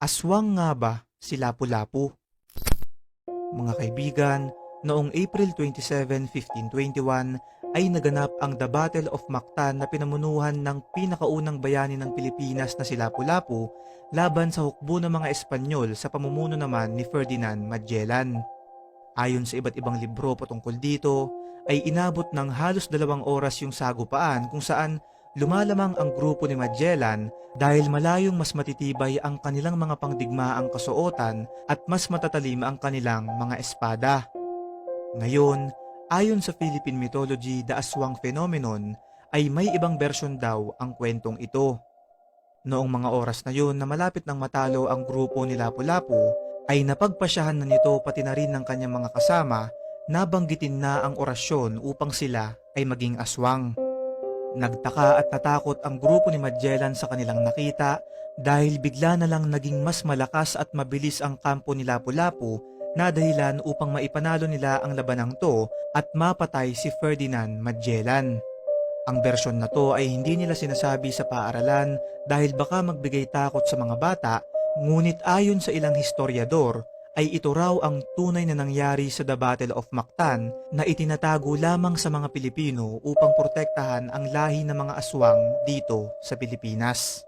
Aswang nga ba si Lapu-Lapu? Mga kaibigan, noong April 27, 1521 ay naganap ang The Battle of Mactan na pinamunuhan ng pinakaunang bayani ng Pilipinas na si Lapu-Lapu laban sa hukbo ng mga Espanyol sa pamumuno naman ni Ferdinand Magellan. Ayon sa iba't ibang libro patungkol dito, ay inabot ng halos 2 oras yung sagupaan kung saan lumalamang ang grupo ni Magellan dahil malayong mas matitibay ang kanilang mga pangdigmaang kasuotan at mas matatalim ang kanilang mga espada. Ngayon, ayon sa Philippine mythology, the Aswang phenomenon ay may ibang bersyon daw ang kwentong ito. Noong mga oras na yun na malapit nang matalo ang grupo ni Lapu-Lapu, ay napagpasyahan na nito pati na rin ng kanyang mga kasama na banggitin na ang orasyon upang sila ay maging aswang. Nagtaka at natakot ang grupo ni Magellan sa kanilang nakita dahil bigla na lang naging mas malakas at mabilis ang kampo ni Lapu-Lapu na dahilan upang maipanalo nila ang labanang to at mapatay si Ferdinand Magellan. Ang bersyon na to ay hindi nila sinasabi sa paaralan dahil baka magbigay takot sa mga bata, ngunit ayon sa ilang historiador ay ito raw ang tunay na nangyari sa The Battle of Mactan na itinatago lamang sa mga Pilipino upang protektahan ang lahi ng mga aswang dito sa Pilipinas.